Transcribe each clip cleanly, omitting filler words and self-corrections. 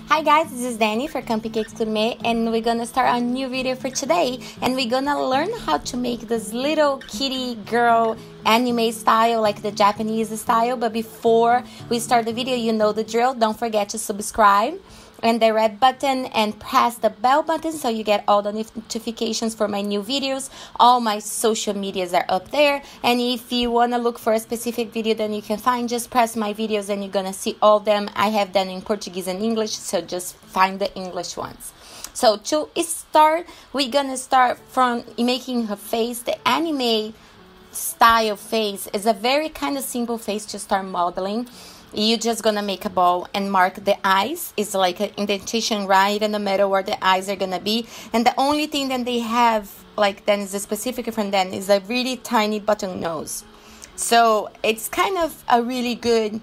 Hi guys, this is Danny for Cakes Gourmet, and we're gonna start a new video for today, and we're gonna learn how to make this little kitty girl anime style, like the Japanese style. But before we start the video, you know the drill. Don't forget to subscribe and the red button and press the bell button so you get all the notifications for my new videos. All my social medias are up there, and if you want to look for a specific video then you can find, just press my videos and you're gonna see all of them. I have them in Portuguese and English, so just find the English ones. So to start, we're gonna start from making her face. The anime style face is a very kind of simple face to start modeling. You're just gonna make a ball and mark the eyes. It's like an indentation right in the middle where the eyes are gonna be. And the only thing that they have, like, then is specific from them, is a really tiny button nose. So it's kind of a really good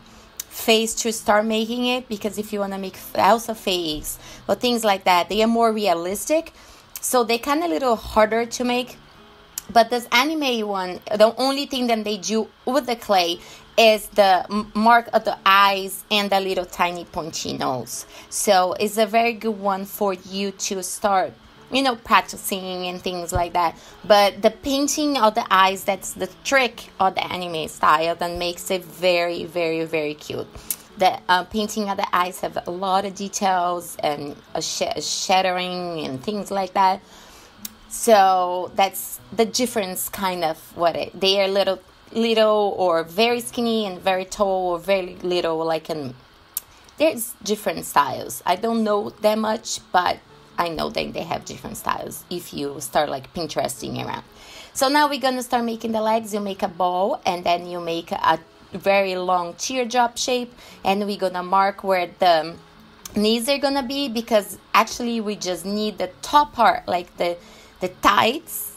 face to start making it, because if you wanna make Elsa face or things like that, they are more realistic. So they're kind of a little harder to make. But this anime one, the only thing that they do with the clay is the mark of the eyes and the little tiny pointy nose. So it's a very good one for you to start, practicing and things like that. But the painting of the eyes, that's the trick of the anime style that makes it very, very, very cute. The painting of the eyes have a lot of details and a shattering and things like that. So that's the difference, kind of they are little or very skinny and very tall or very little, there's different styles. I don't know that much, but I know that they have different styles if you start Pinteresting around. So now we're gonna start making the legs. You make a ball and then you make a very long teardrop shape, and we're gonna mark where the knees are gonna be, because actually we just need the top part, like the thighs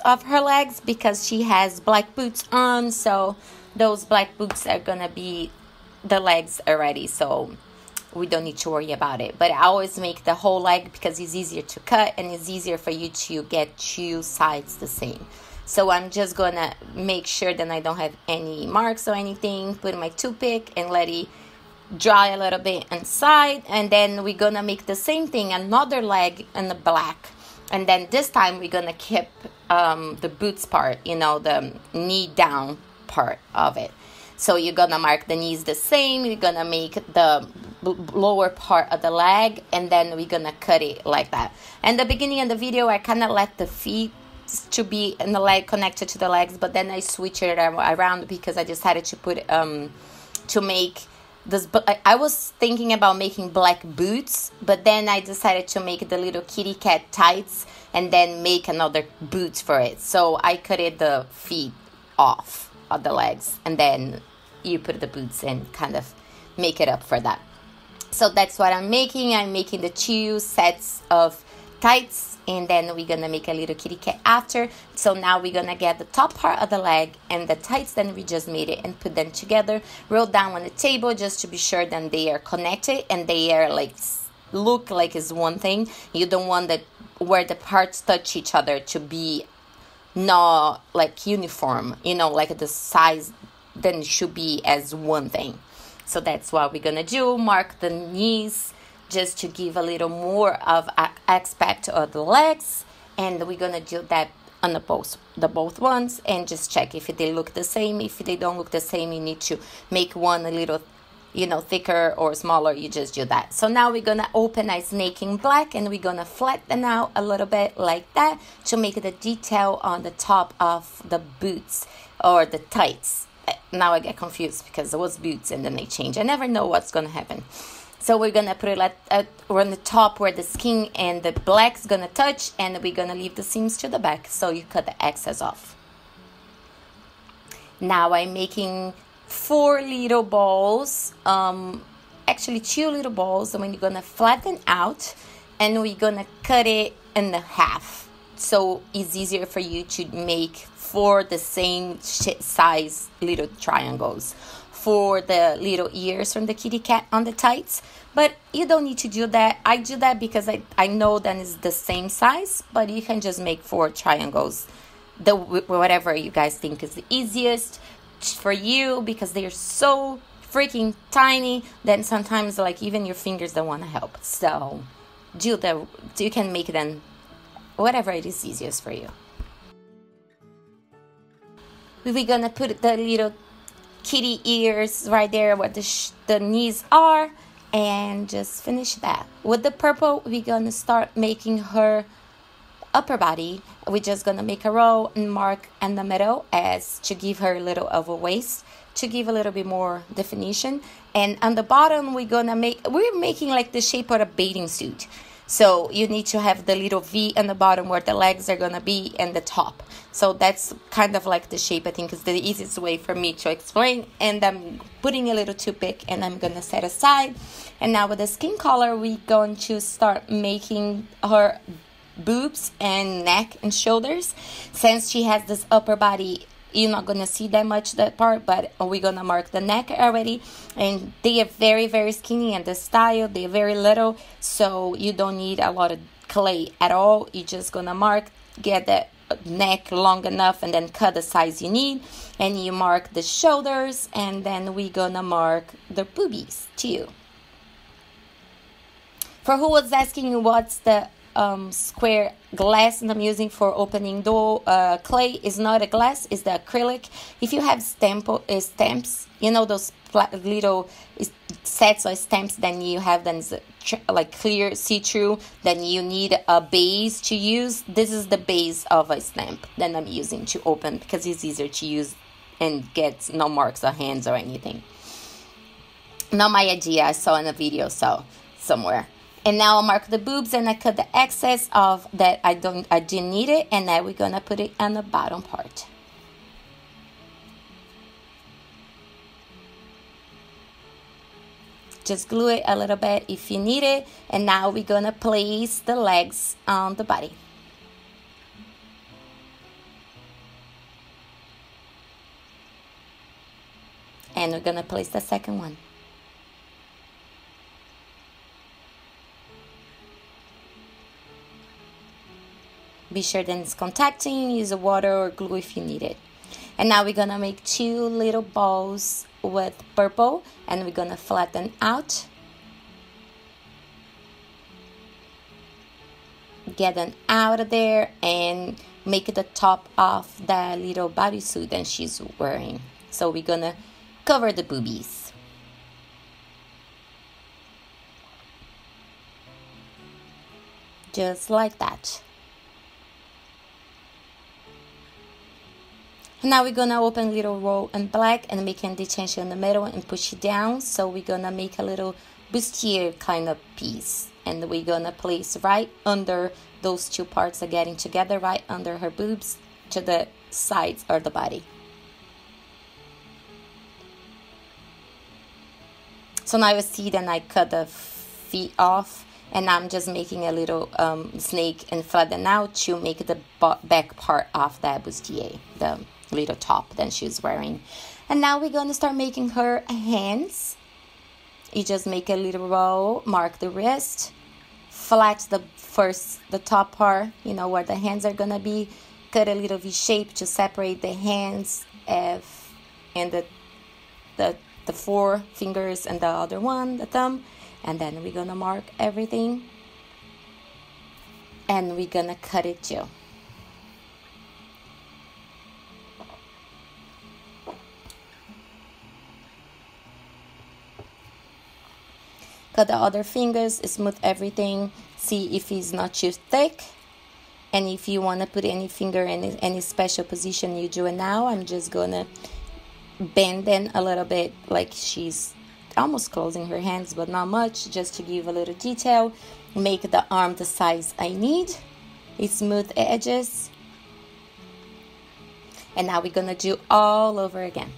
of her legs, because she has black boots on. So those black boots are gonna be the legs already, so we don't need to worry about it. But I always make the whole leg because it's easier to cut and it's easier for you to get two sides the same. So I'm just gonna make sure that I don't have any marks or anything. Put my toothpick and let it dry a little bit inside, and then we're gonna make the same thing, another leg in the black. And then this time we're gonna keep the boots part, the knee down part of it. So you're gonna mark the knees the same. You're gonna make the lower part of the leg, and then we're gonna cut it like that. And the beginning of the video, I kind of let the feet to be in the leg connected to the legs, but then I switched it around because I decided to put to make this. I was thinking about making black boots, but then I decided to make the little kitty cat tights and then make another boots for it. So I cut the feet off of the legs, and then you put the boots and kind of make it up for that. So that's what I'm making. I'm making the 2 sets of tights, and then we're gonna make a little kitty cat after. So now we're gonna get the top part of the leg and the tights, then we just made it, and put them together, roll down on the table just to be sure that they are connected and they are look like it's one thing. You don't want that where the parts touch each other to be not uniform, the size then should be as one thing. So that's what we're gonna do. Mark the knees just to give a little more of an aspect of the legs, and we're gonna do that on the both ones, and just check if they look the same. If they don't look the same, you need to make one a little thicker or smaller. You just do that. So now we're gonna open a snake in black, and we're gonna flatten out a little bit like that to make the detail on the top of the boots or the tights. Now I get confused because it was boots and then they change. I never know what's gonna happen. So we're gonna put it on the top where the skin and the black's gonna touch, and we're gonna leave the seams to the back, so you cut the excess off. Now I'm making 4 little balls, actually 2 little balls, and we're gonna flatten out, and we're gonna cut it in half, so it's easier for you to make 4 the same size little triangles for the little ears from the kitty cat on the tights. But you don't need to do that. I do that because I know that it's the same size, but you can just make 4 triangles, whatever you guys think is the easiest for you, because they are so freaking tiny, then sometimes like even your fingers don't want to help. So you can make them whatever it is easiest for you. We're gonna put the little kitty ears right there where the knees are, and just finish that. With the purple, we're gonna start making her upper body. We're just gonna make a row and mark in the middle as to give her a little oval waist, to give a little bit more definition. And on the bottom, we're making like the shape of a bathing suit. So you need to have the little V on the bottom where the legs are gonna be, and the top. So that's kind of like the shape, I think is the easiest way for me to explain. And I'm putting a little toothpick and I'm gonna set aside. And now with the skin color, we're going to start making her boobs and neck and shoulders. Since she has this upper body, you're not gonna see that much that part, but we're gonna mark the neck already. And they are very, very skinny, and the style, they're very little, so you don't need a lot of clay at all. You're just gonna mark, get the neck long enough, and then cut the size you need, and you mark the shoulders, and then we're gonna mark the boobies too. For who was asking what's the square glass that I'm using for opening door, clay is not a glass, it's the acrylic. If you have stamps, you know those little sets of stamps, then you have them like clear see-through, then you need a base to use. This is the base of a stamp that I'm using to open, because it's easier to use and get no marks or hands or anything. Not my idea, I saw in a video somewhere. And now I'll mark the boobs, and I cut the excess of that I didn't need it, and now we're gonna put it on the bottom part. Just glue it a little bit if you need it, and now we're gonna place the legs on the body. And we're gonna place the second one. Be sure that it's contacting, use a water or glue if you need it. And now we're gonna make 2 little balls with purple, and we're gonna flatten out. Get them out of there and make the top of the little bodysuit that she's wearing. So we're gonna cover the boobies. Just like that. Now we're gonna open a little roll in black and make an detention in the middle and push it down. So we're gonna make a little bustier kind of piece, and we're gonna place right under those 2 parts are getting together, right under her boobs to the sides of the body. So now you see that I cut the feet off, and I'm just making a little snake and flatten out to make the back part of that bustier, the little top that she's wearing. And now we're going to start making her hands. You just make a little roll, mark the wrist, flat the top part, you know, where the hands are gonna be, cut a little V shape to separate the hands and the 4 fingers and the other one, the thumb. And then we're gonna mark everything, and we're gonna cut it too. Cut the other fingers, smooth everything, see if it's not too thick. And if you want to put any finger in any special position, you do it now. I'm just gonna bend in a little bit, like she's almost closing her hands, but not much, just to give a little detail. Make the arm the size I need. Smooth edges. And now we're gonna do all over again.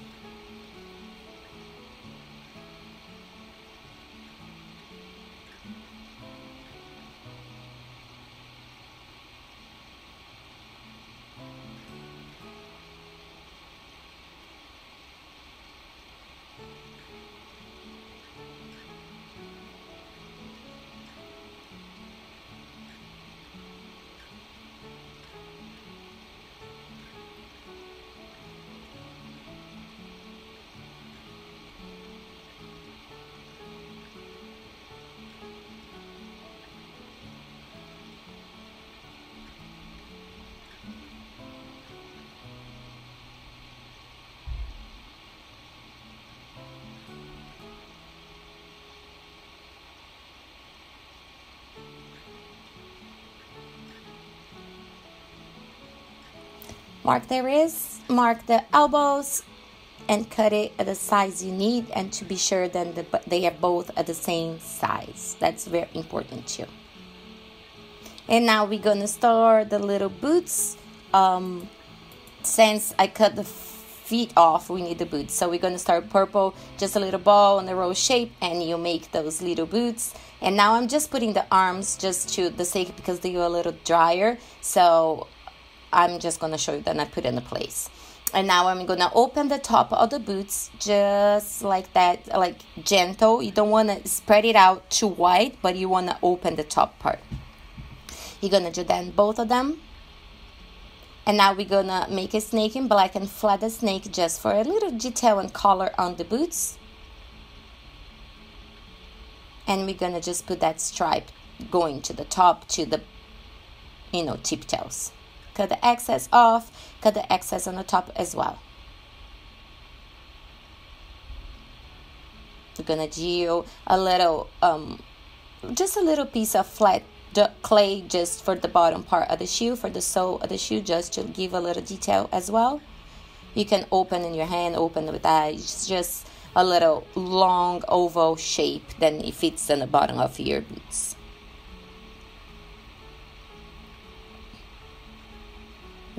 mark the wrists, mark the elbows, and cut it at the size you need, and to be sure that they are both at the same size. That's very important too. And now we're gonna start the little boots. Since I cut the feet off, we need the boots. So we're gonna start purple, just a little ball in the rose shape, and you make those little boots. And now I'm just putting the arms just to the sake because they are a little drier. So I'm just gonna show you that I put it in place. And now I'm gonna open the top of the boots just like that, like gentle. You don't wanna spread it out too wide, but you wanna open the top part. You're gonna do that in both of them. And now we're gonna make a snake in black and flat the snake just for a little detail and color on the boots. And we're gonna just put that stripe going to the top to the, tip tails. Cut the excess off, cut the excess on the top as well. We're gonna do a little, just a little piece of flat clay just for the bottom part of the shoe, for the sole of the shoe, just to give a little detail as well. You can open in your hand, open with that. It's just a little long oval shape, then it fits in the bottom of your boots.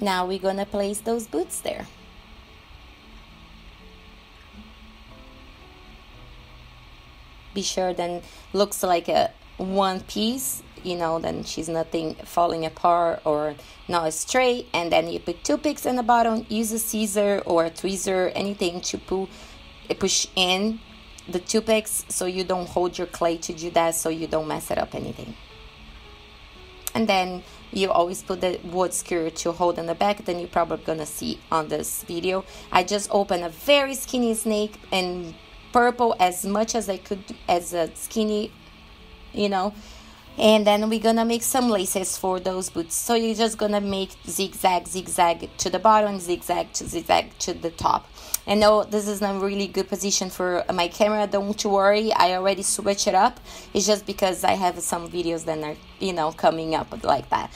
Now we're gonna place those boots there. Be sure then looks like a one piece, then she's nothing falling apart or not straight. And then you put toothpicks in the bottom, use a scissor or a tweezer, anything to push in the toothpicks so you don't hold your clay to do that, so you don't mess it up anything. And then you always put the wood skewer to hold in the back. Then you're probably gonna see on this video, I just opened a very skinny snake in purple as much as I could, as a skinny, and then we're gonna make some laces for those boots. So you're just gonna make zigzag to the bottom, zigzag to the top. And no, this is not really good position for my camera, don't worry, I already switch it up. It's just because I have some videos that are coming up like that.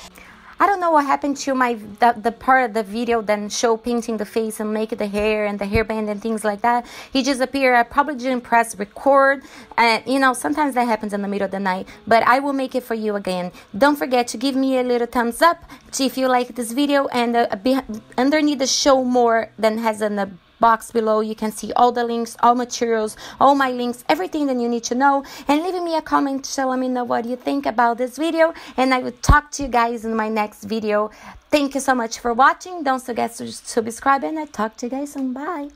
I don't know what happened to the part of the video that show painting the face and make the hair and the hairband and things like that. He just appeared. I probably didn't press record, and sometimes that happens in the middle of the night, but I will make it for you again. Don't forget to give me a little thumbs up if you like this video, and underneath the show more than has in the box below, you can see all the links, all materials, all my links, everything that you need to know, and leaving me a comment to let me know what you think about this video, and I will talk to you guys in my next video. Thank you so much for watching. Don't forget to subscribe, and I'll talk to you guys soon. Bye.